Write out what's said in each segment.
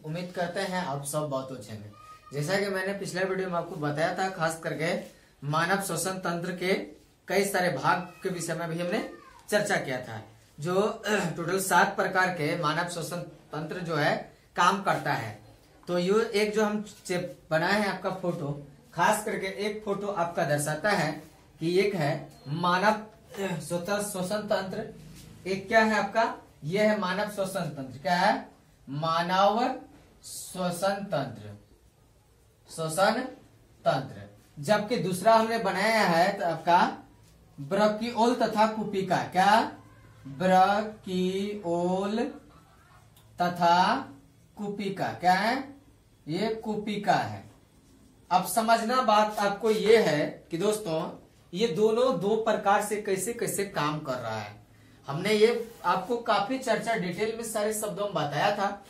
उम्मीद करते हैं आप सब बहुत अच्छे हैं। जैसा कि मैंने पिछले वीडियो में आपको बताया था, खास करके मानव श्वसन तंत्र के कई सारे भाग के विषय में भी हमने चर्चा किया था। जो टोटल 7 प्रकार के मानव श्वसन तंत्र जो है काम करता है। तो ये एक जो हम बनाए हैं आपका फोटो, खास करके एक फोटो आपका दर्शाता है कि एक है मानव श्वसन तंत्र, एक क्या है आपका, यह है मानव श्वसन तंत्र। क्या है? मानव श्वसन तंत्र, श्वसन तंत्र। जबकि दूसरा हमने बनाया है तो आपका ब्रकीओल तथा कुपिका। क्या? ब्रकीओल तथा कुपिका। क्या है? ये कुपिका है। अब समझना बात आपको ये है कि दोस्तों ये दोनों दो प्रकार से कैसे कैसे काम कर रहा है। हमने ये आपको काफी चर्चा डिटेल में सारे शब्दों में बताया था।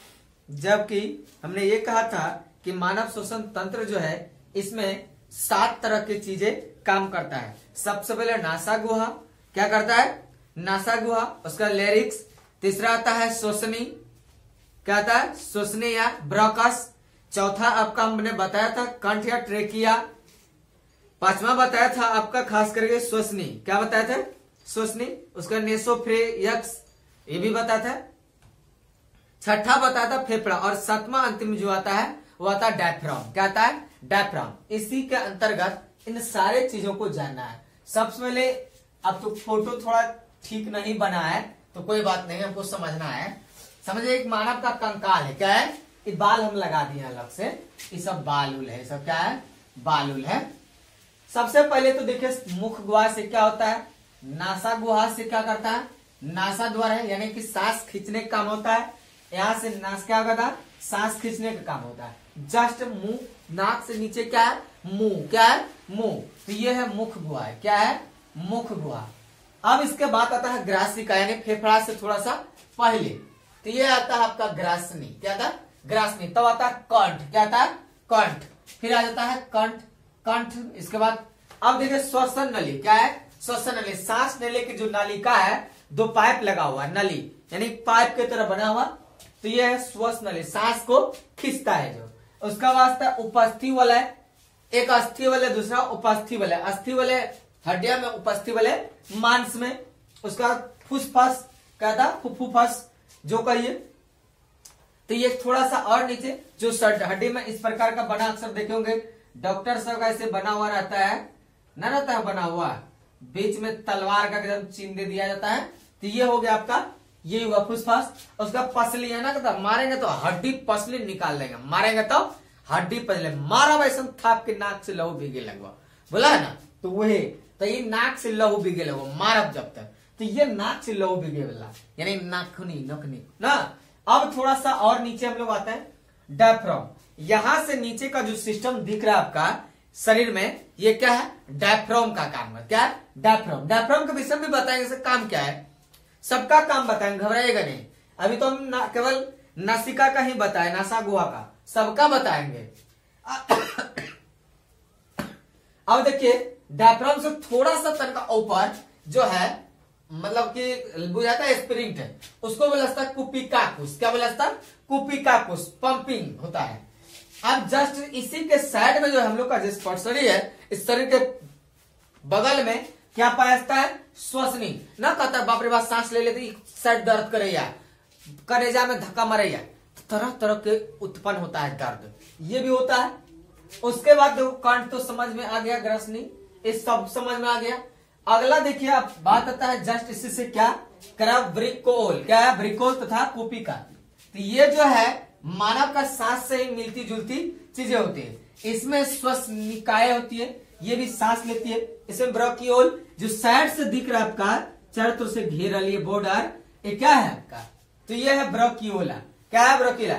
जबकि हमने ये कहा था कि मानव श्वसन तंत्र जो है इसमें 7 तरह की चीजें काम करता है। सबसे पहले नासा गुहा क्या करता है? नासा गुहा। उसका लेरिक्स। तीसरा आता है श्वसनी, क्या आता है? श्वसनी या ब्रॉकस। चौथा आपका हमने बताया था कंठ या ट्रेकिया। पांचवा बताया था आपका खास करके श्वसनी। क्या बताया था? श्वसनी। उसका नेसोफ्रेयक्स ये भी बताया था। छठा बताया था फेफड़ा। और सातवां अंतिम जो आता है वो आता है डायफ्राम। क्या आता है? डायफ्राम। इसी के अंतर्गत इन सारे चीजों को जानना है। सबसे पहले अब तो फोटो थोड़ा ठीक नहीं बना है तो कोई बात नहीं, हमको समझना है। समझिए एक मानव का कंकाल है। क्या है? ये बाल हम लगा दिए अलग से, ये सब बाल उल है, सब क्या है? बाल उल है। सबसे पहले तो देखिए मुख गुहा से क्या होता है, नासा गुहा से क्या करता है, नासा द्वारा है, यानी कि सांस खींचने का काम होता है। यहाँ से नास क्या होता है, सांस खींचने का काम होता है। जस्ट मुंह, नाक से नीचे क्या है, मुंह। क्या है? मुंह। तो ये है मुख गुहा है। क्या है? मुख गुहा। अब इसके बाद आता है ग्रासिका, यानी फेफड़ा से थोड़ा सा पहले। तो ये आता है आपका ग्रासनी। क्या था? ग्रासनी। तब आता है कंठ। क्या आता है? कंठ। फिर आ जाता है कंठ, कंठ। इसके बाद अब देखिए श्वसन नली। क्या है? श्वसन नली। सांस लेने की जो नालिका है, 2 पाइप लगा हुआ नली, यानी पाइप की तरह बना हुआ। तो ये है श्वसन नली, सांस को खींचता है जो। उसका वास्ता उपस्थि वाला है, एक अस्थि वाले, दूसरा उपस्थि वाले। अस्थि वाले हड्डियां में, उपस्थि वाले मांस में। उसका फुसफस क्या था, फुफ्फुस जो कहिए। तो ये थोड़ा सा और नीचे जो हड्डी में इस प्रकार का बना, अक्सर देखे होंगे डॉक्टर सब का ऐसे बना हुआ रहता है, ना रहता है बना हुआ, बीच में तलवार का एकदम चिन्ह दे दिया जाता है। तो ये हो गया आपका, ये हुआ फुसफस। उसका पसली है ना, कहता मारेंगे तो हड्डी पसली निकाल लेंगे, मारेंगे तो हड्डी पसली। मारा वैसे थाप के नाक से लहू भीगे लगवा, बोला है ना। तो वही तो ये नाक से लहू भीगे लगवा, मारब जब तक। तो ये नाक से लहू भीगे वाला, यानी नाखुनी नखनी ना। अब थोड़ा सा और नीचे हम लोग आते हैं डायफ्राम। यहां से नीचे का जो सिस्टम दिख रहा है आपका शरीर में, ये क्या है? डायफ्राम का काम है। क्या है? डायफ्राम। डायफ्राम के विषय में बताएंगे इसका काम क्या है, सबका काम बताएंगे, घबराइएगा नहीं। अभी तो हम केवल नासिका का ही बताए, नासा गुहा का, सबका बताएंगे। अब देखिए डायफ्राम से थोड़ा सा तनका ऊपर जो है, मतलब कि बुझाता है स्प्रिंट है, उसको बोलता है कुपिकाकुस। क्या बोलता है? कुपिकाकुस। पंपिंग होता है। अब जस्ट इसी के साइड में जो हम लोग का जिस पटसरी है, इस शरीर के बगल में क्या पाया जाता है? श्वसनी। ना कहता बाप रे बाप सांस ले लेते साइड दर्द करे या कलेजा में धक्का मारे या तरह तरह के उत्पन्न होता है दर्द, ये भी होता है। उसके बाद देखो कंठ तो समझ में आ गया, ग्रसनी इस सब समझ में आ गया। अगला देखिए आप बात आता है जस्ट इसी से क्या करा, ब्रिकोल। क्या है? ब्रिकोल तथा कुपिका। तो ये जो है मानव का सांस से ही मिलती जुलती चीजें होती है। इसमें श्वसनिकाएं होती है, ये भी सांस लेती है। इसमें ब्रकीओल जो साइड से दिख रहा है आपका, चारों तरफ से घेरा लिए बॉर्डर, ये क्या है आपका? तो ये है ब्रकीओला। क्या है? ब्रकीला।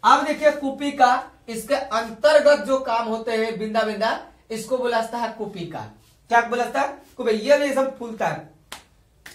अब देखिए कुपिका, इसके अंतर्गत जो काम होते हैं बिंदा बिंदा, इसको बोलाता है कुपिका। क्या बोलाता है? ये भी सब फूलता है,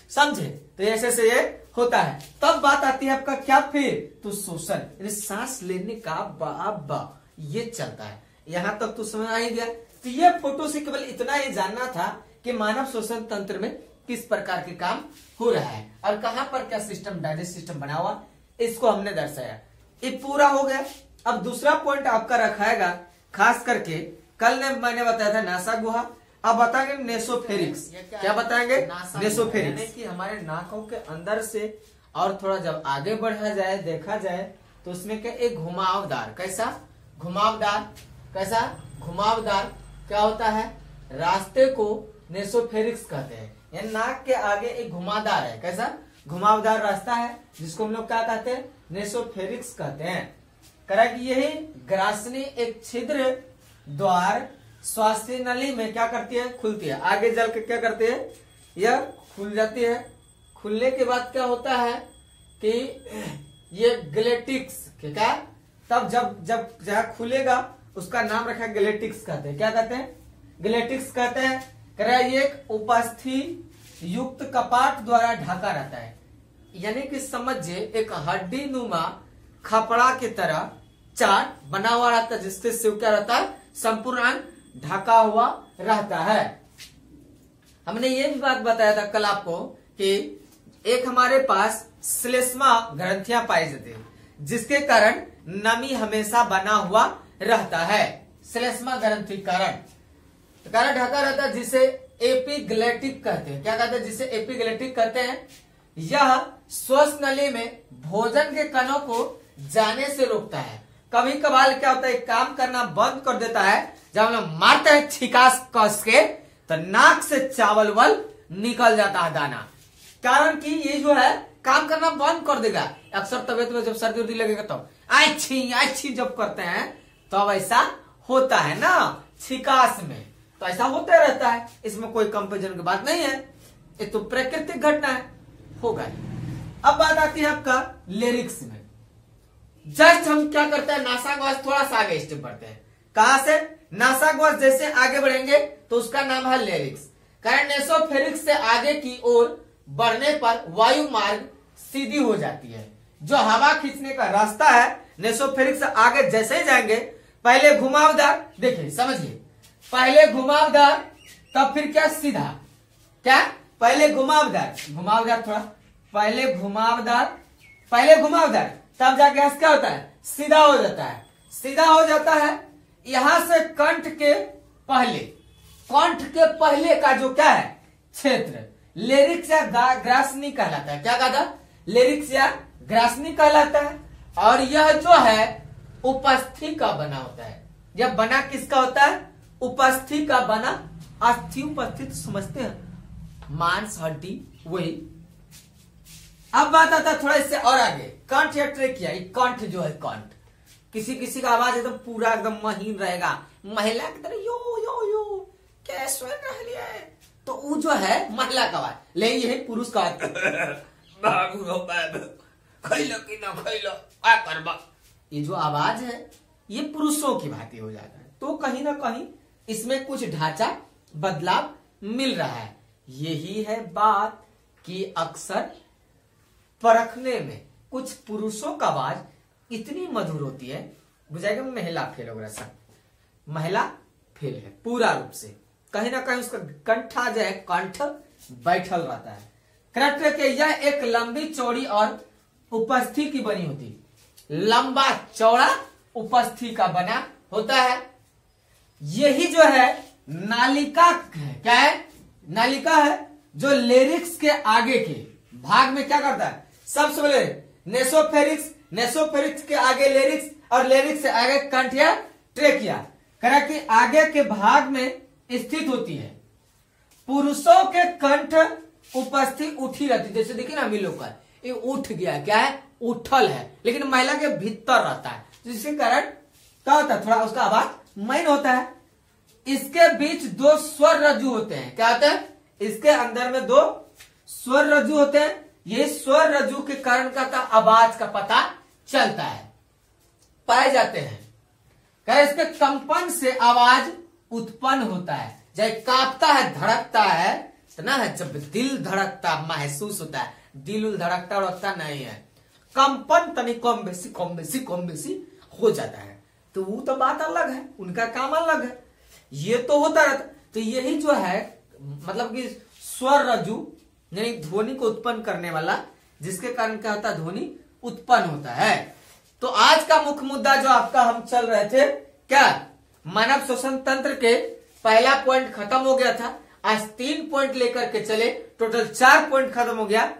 समझे? तो ऐसे से ये होता है। तब बात आती है आपका क्या फिर, तो श्वसन, सांस लेने का बा ये चलता है। यहां तक तो समझ आ ही गया। तो ये फोटो से केवल इतना ही जानना था कि मानव श्वसन तंत्र में किस प्रकार के काम हो रहा है और कहां पर क्या सिस्टम, डाइजेस्ट सिस्टम बना हुआ, इसको हमने दर्शाया। ये पूरा हो गया। अब दूसरा पॉइंट आपका रखाएगा, खास करके कल ने मैंने बताया था नासा गुहा, अब बताएंगे नेसोफेरिक्स। क्या बताएंगे? नेसोफेरिक्स, यानी कि हमारे नाकों के अंदर से और थोड़ा जब आगे बढ़ा जाए, देखा जाए तो उसमें क्या एक घुमावदार, कैसा घुमावदार, कैसा घुमावदार क्या होता है, रास्ते को नेसोफेरिक्स कहते हैं। यानी नाक के आगे एक घुमावदार है, कैसा घुमावदार रास्ता है, जिसको हम लोग क्या कहते हैं, नेसोफेरिक्स कहते हैं। करा कि यही ग्रासनी एक छिद्र द्वार श्वास नली में क्या करती है, खुलती है, आगे जल के क्या करती है, यह खुल जाती है। खुलने के बाद क्या होता है कि ये ग्लेटिक्स क्या, तब जब जब जहाँ खुलेगा उसका नाम रखा है ग्लेटिक्स कहते हैं। क्या कहते हैं, ग्लेटिक्स कहते हैं। करा ये एक उपस्थित युक्त कपाट द्वारा ढका रहता है, यानी कि समझिए एक हड्डी नुमा खपड़ा की तरह चार्ट बना हुआ रहता है, जिससे शिव क्या रहता है, संपूर्ण ढका हुआ रहता है। हमने ये भी बात बताया था कल आपको कि एक हमारे पास श्लेष्मा ग्रंथियां पाई जाती है, जिसके कारण नमी हमेशा बना हुआ रहता है। श्लेष्मा ग्रंथि कारण ढका रहता है, जिसे एपिग्लेटिक कहते हैं। क्या कहते हैं, जिसे एपिग्लेटिक कहते हैं। यह श्वास नली में भोजन के कणों को जाने से रोकता है। कभी कभार क्या होता है, काम करना बंद कर देता है, जब हम लोग मारते हैं छिकास कस के तो नाक से चावल वल निकल जाता है दाना, कारण कि ये जो है काम करना बंद कर देगा। अक्सर तबियत में जब सर्दी उर्दी लगेगा तो अच्छी जब करते हैं तो ऐसा होता है ना, छिकास में तो ऐसा होता रहता है। इसमें कोई कंपेरिजन की बात नहीं है, ये तो प्राकृतिक घटना है, होगा। अब बात आती है आपका लिरिक्स में। जस्ट हम क्या करते हैं, नासागवास थोड़ा सा आगे स्टेप बढ़ते हैं। कहां से, नासागवास जैसे आगे बढ़ेंगे तो उसका नाम है लिरिक्स। कारण नेसोफेरिक्स से आगे की ओर बढ़ने पर वायु मार्ग सीधी हो जाती है। जो हवा खींचने का रास्ता है, नेसोफेरिक्स से आगे जैसे ही जाएंगे, पहले घुमावदार, देखिए समझिए, पहले घुमावदार तब फिर क्या सीधा, क्या पहले घुमावदार थोड़ा, पहले घुमावदार तब जाके क्या होता है, सीधा हो जाता है। सीधा हो जाता है यहां से कंठ के पहले का जो क्या है क्षेत्र, लेरिक्स या ग्रासनी कहलाता है। क्या कहता है, लेरिक्स या ग्रासनी कहलाता है। और यह जो है उपस्थि का बना होता है। यह बना किसका होता है, उपस्थि का बना। अस्थि उपस्थित समझते हैं, मांस हड्डी वही। अब बात आता है थोड़ा इससे और आगे, कंठ या ट्रेकिया। कंठ जो है, कंठ किसी का आवाज एकदम पूरा एकदम महीन रहेगा, महिला की तरह यो यो यो कैसे रह लिया है, तो वो जो है महिला का आवाज, ले ये है पुरुष का आवाज। ये जो आवाज है ये पुरुषों की भांति हो जाता है। तो कहीं ना कहीं इसमें कुछ ढांचा बदलाव मिल रहा है। यही है बात कि अक्सर परखने में कुछ पुरुषों का आवाज इतनी मधुर होती है, बुझाएगा महिला फेल हो रहा, महिला फेल है पूरा रूप से। कहीं ना कहीं उसका कंठा जो है, कंठ बैठल रहता है। करेक्ट के यह एक लंबी चौड़ी और उपस्थि की बनी होती, लंबा चौड़ा उपस्थि का बना होता है। यही जो है नालिका है। क्या है, नालिका है, जो लेरिक्स के आगे के भाग में क्या करता है, सबसे पहले नेसोफेरिक्स के आगे लेरिक्स, और लेरिक्स से आगे कंठ या ट्रेकिया, करा कि आगे के भाग में स्थित होती है। पुरुषों के कंठ उपस्थित उठी रहती, जैसे देखिए ना हम लोग का ये उठ गया, क्या है, उठल है, लेकिन महिला के भीतर रहता है, जिसके कारण क्या होता है, थोड़ा उसका आवाज मैन होता है। इसके बीच दो स्वर रज्जु होते हैं। क्या होता है, इसके अंदर में दो स्वर रज्जु होते हैं। ये स्वर रज्जु के कारण का आवाज का पता चलता है, पाए जाते हैं। क्या इसके कंपन से आवाज उत्पन्न होता है, जब कांपता है, धड़कता है तो ना है, जब दिल धड़कता महसूस होता है, दिल धड़कता उड़कता नहीं है, कंपन तनी कम बेसी हो जाता है। तो वो तो बात अलग है, उनका काम अलग है, ये तो होता रहता। तो यही जो है मतलब कि स्वर रज्जु यानी ध्वनि को उत्पन्न करने वाला, जिसके कारण क्या होता है, ध्वनि उत्पन्न होता है। तो आज का मुख्य मुद्दा जो आपका हम चल रहे थे क्या, मानव श्वसन तंत्र के पहला पॉइंट खत्म हो गया था। आज 3 पॉइंट लेकर के चले, टोटल 4 पॉइंट खत्म हो गया।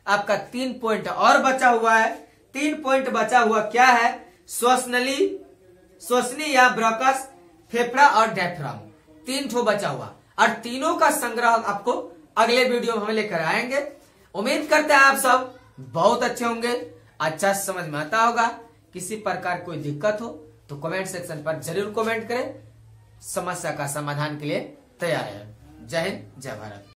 आपका 3 पॉइंट और बचा हुआ है। 3 पॉइंट बचा हुआ क्या है, श्वसनी या ब्रॉकस, फेफड़ा और डायफ्राम, 3 ठो बचा हुआ। और तीनों का संग्रह आपको अगले वीडियो में हम लेकर आएंगे। उम्मीद करते हैं आप सब बहुत अच्छे होंगे, अच्छा समझ में आता होगा। किसी प्रकार कोई दिक्कत हो तो कमेंट सेक्शन पर जरूर कमेंट करें, समस्या का समाधान के लिए तैयार है। जय हिंद, जय भारत।